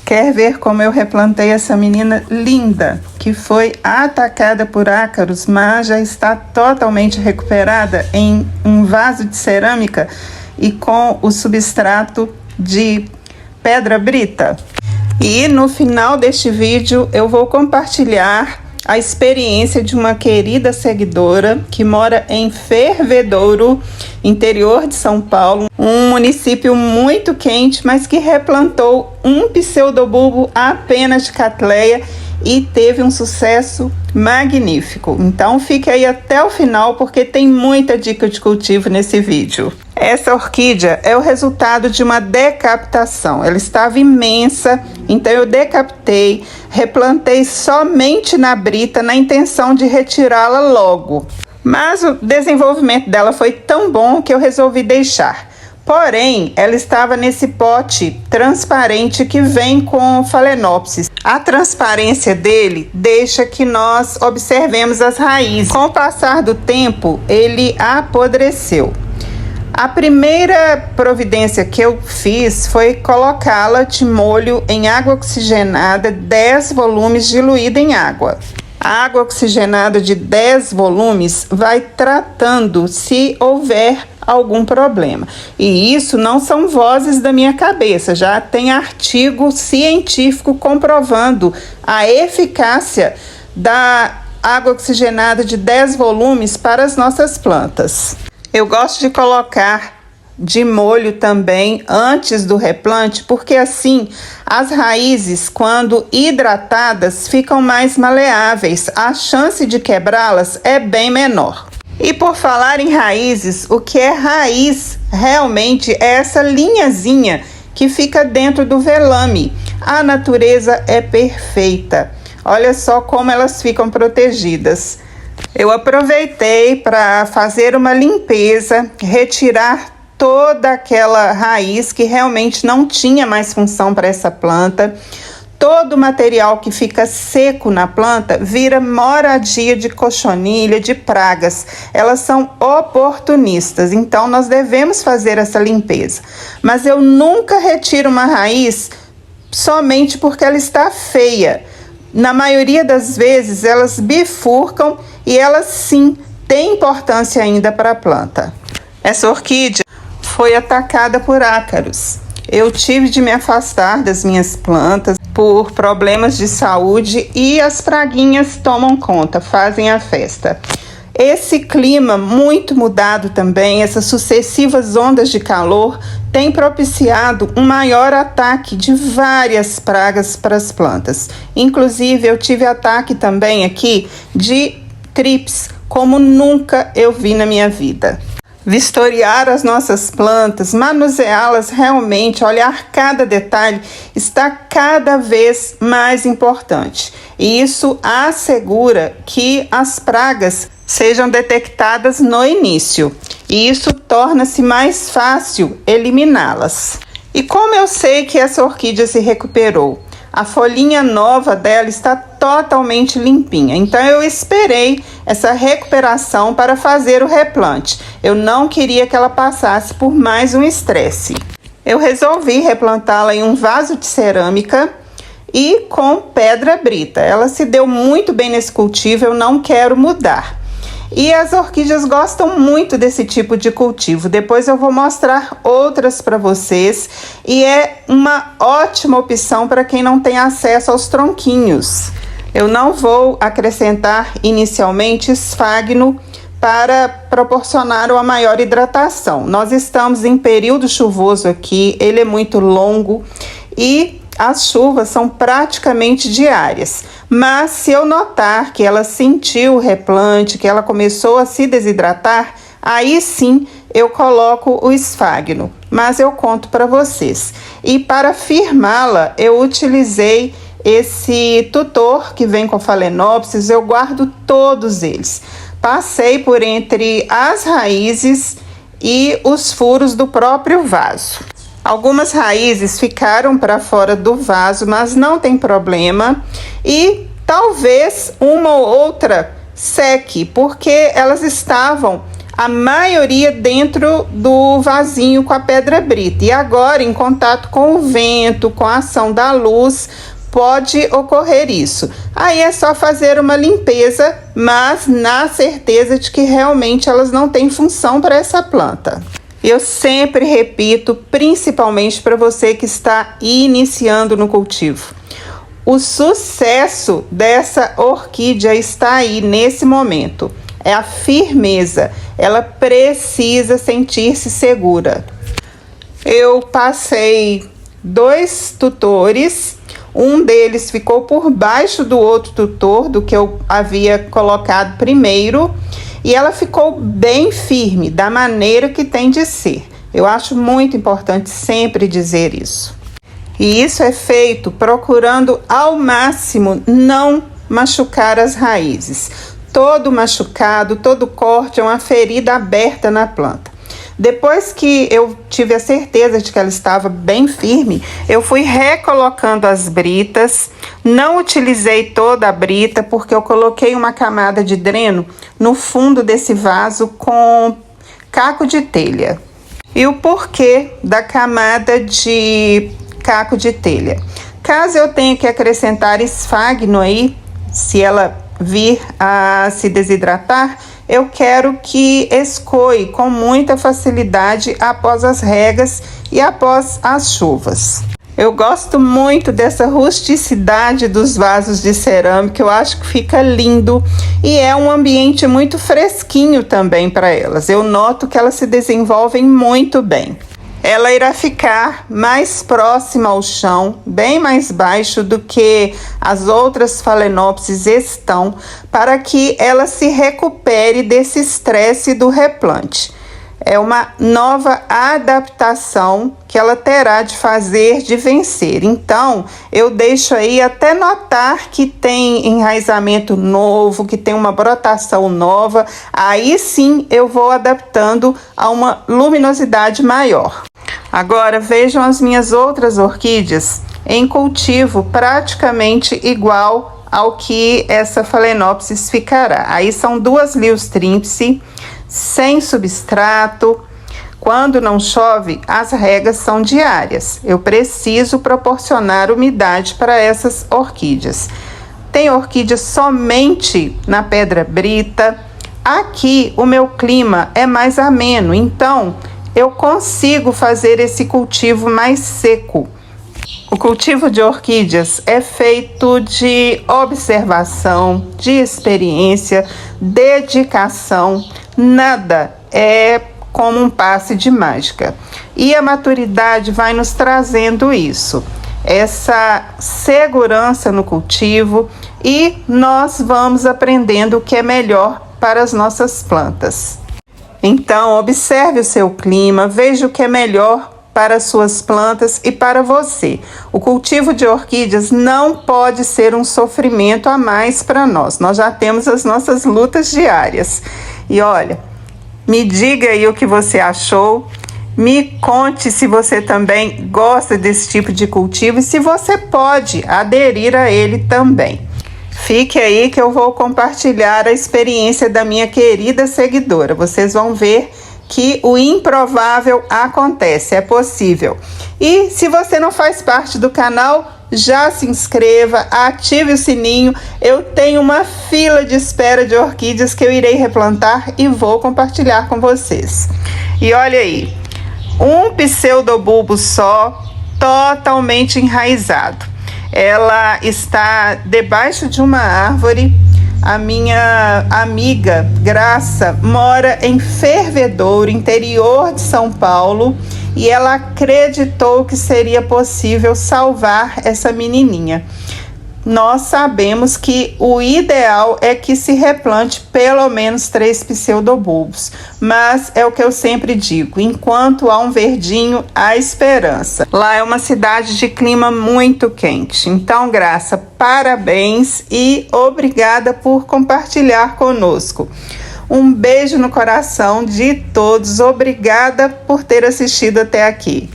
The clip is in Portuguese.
Quer ver como eu replantei essa menina linda, que foi atacada por ácaros, mas já está totalmente recuperada em um vaso de cerâmica e com o substrato de pedra brita? E no final deste vídeo eu vou compartilhar a experiência de uma querida seguidora que mora em Fervedouro, interior de São Paulo, um município muito quente, mas que replantou um pseudobulbo apenas de Cattleya e teve um sucesso magnífico. Então fique aí até o final porque tem muita dica de cultivo nesse vídeo. Essa orquídea é o resultado de uma decapitação. Ela estava imensa, então eu decapitei, replantei somente na brita na intenção de retirá-la logo. Mas o desenvolvimento dela foi tão bom que eu resolvi deixar. Porém, ela estava nesse pote transparente que vem com Phalaenopsis. A transparência dele deixa que nós observemos as raízes. Com o passar do tempo, ele apodreceu. A primeira providência que eu fiz foi colocá-la de molho em água oxigenada, 10 volumes diluída em água. A água oxigenada de 10 volumes vai tratando se houver algum problema. E isso não são vozes da minha cabeça, já tem artigo científico comprovando a eficácia da água oxigenada de 10 volumes para as nossas plantas. Eu gosto de colocar de molho também antes do replante, porque assim as raízes, quando hidratadas, ficam mais maleáveis. A chance de quebrá-las é bem menor. E por falar em raízes, o que é raiz realmente é essa linhazinha que fica dentro do velame. A natureza é perfeita. Olha só como elas ficam protegidas. Eu aproveitei para fazer uma limpeza, retirar toda aquela raiz que realmente não tinha mais função para essa planta. Todo o material que fica seco na planta vira moradia de cochonilha, de pragas. Elas são oportunistas, então nós devemos fazer essa limpeza. Mas eu nunca retiro uma raiz somente porque ela está feia. Na maioria das vezes elas bifurcam e elas sim têm importância ainda para a planta. Essa orquídea foi atacada por ácaros. Eu tive de me afastar das minhas plantas por problemas de saúde e as praguinhas tomam conta, fazem a festa. Esse clima muito mudado também, essas sucessivas ondas de calor, tem propiciado um maior ataque de várias pragas para as plantas. Inclusive, eu tive ataque também aqui de trips, como nunca eu vi na minha vida. Vistoriar as nossas plantas, manuseá-las realmente, olhar cada detalhe, está cada vez mais importante. E isso assegura que as pragas sejam detectadas no início. E isso torna-se mais fácil eliminá-las. E como eu sei que essa orquídea se recuperou? A folhinha nova dela está totalmente limpinha. Então eu esperei essa recuperação para fazer o replante. Eu não queria que ela passasse por mais um estresse. Eu resolvi replantá-la em um vaso de cerâmica e com pedra brita. Ela se deu muito bem nesse cultivo, eu não quero mudar. E as orquídeas gostam muito desse tipo de cultivo. Depois eu vou mostrar outras para vocês. E é uma ótima opção para quem não tem acesso aos tronquinhos. Eu não vou acrescentar inicialmente esfagno para proporcionar uma maior hidratação. Nós estamos em período chuvoso aqui, ele é muito longo e as chuvas são praticamente diárias. Mas se eu notar que ela sentiu o replante, que ela começou a se desidratar, aí sim eu coloco o esfagno. Mas eu conto para vocês. E para firmá-la, eu utilizei esse tutor que vem com Phalaenopsis, eu guardo todos eles. Passei por entre as raízes e os furos do próprio vaso. Algumas raízes ficaram para fora do vaso, mas não tem problema. E talvez uma ou outra seque, porque elas estavam a maioria dentro do vasinho com a pedra brita. E agora, em contato com o vento, com a ação da luz, pode ocorrer isso. Aí é só fazer uma limpeza, mas na certeza de que realmente elas não têm função para essa planta. Eu sempre repito, principalmente para você que está iniciando no cultivo. O sucesso dessa orquídea está aí nesse momento. É a firmeza. Ela precisa sentir-se segura. Eu passei 2 tutores. Um deles ficou por baixo do outro tutor, do que eu havia colocado primeiro. E ela ficou bem firme, da maneira que tem de ser. Eu acho muito importante sempre dizer isso. E isso é feito procurando ao máximo não machucar as raízes. Todo machucado, todo corte é uma ferida aberta na planta. Depois que eu tive a certeza de que ela estava bem firme, eu fui recolocando as britas. Não utilizei toda a brita, porque eu coloquei uma camada de dreno no fundo desse vaso com caco de telha. E o porquê da camada de caco de telha? Caso eu tenha que acrescentar esfagno aí, se ela vir a se desidratar, eu quero que escoe com muita facilidade após as regas e após as chuvas. Eu gosto muito dessa rusticidade dos vasos de cerâmica, eu acho que fica lindo e é um ambiente muito fresquinho também para elas. Eu noto que elas se desenvolvem muito bem. Ela irá ficar mais próxima ao chão, bem mais baixo do que as outras Phalaenopsis estão, para que ela se recupere desse estresse do replante. É uma nova adaptação que ela terá de fazer, de vencer. Então, eu deixo aí até notar que tem enraizamento novo, que tem uma brotação nova. Aí sim eu vou adaptando a uma luminosidade maior. Agora vejam as minhas outras orquídeas em cultivo praticamente igual ao que essa Phalaenopsis ficará. Aí são 2 Liostrympice, sem substrato. Quando não chove, as regas são diárias. Eu preciso proporcionar umidade para essas orquídeas. Tem orquídea somente na pedra brita. Aqui o meu clima é mais ameno, então eu consigo fazer esse cultivo mais seco. O cultivo de orquídeas é feito de observação, de experiência, dedicação. Nada é como um passe de mágica. E a maturidade vai nos trazendo isso, essa segurança no cultivo, e nós vamos aprendendo o que é melhor para as nossas plantas. Então, observe o seu clima, veja o que é melhor para as suas plantas e para você. O cultivo de orquídeas não pode ser um sofrimento a mais para nós. Nós já temos as nossas lutas diárias. E olha, me diga aí o que você achou. Me conte se você também gosta desse tipo de cultivo e se você pode aderir a ele também. Fique aí que eu vou compartilhar a experiência da minha querida seguidora. Vocês vão ver que o improvável acontece, é possível. E se você não faz parte do canal, já se inscreva, ative o sininho. Eu tenho uma fila de espera de orquídeas que eu irei replantar e vou compartilhar com vocês. E olha aí, um pseudobulbo só, totalmente enraizado. Ela está debaixo de uma árvore. A minha amiga Graça mora em Fervedouro, interior de São Paulo, e ela acreditou que seria possível salvar essa menininha. Nós sabemos que o ideal é que se replante pelo menos 3 pseudobulbos, mas é o que eu sempre digo, enquanto há um verdinho, há esperança. Lá é uma cidade de clima muito quente. Então, Graça, parabéns e obrigada por compartilhar conosco. Um beijo no coração de todos, obrigada por ter assistido até aqui.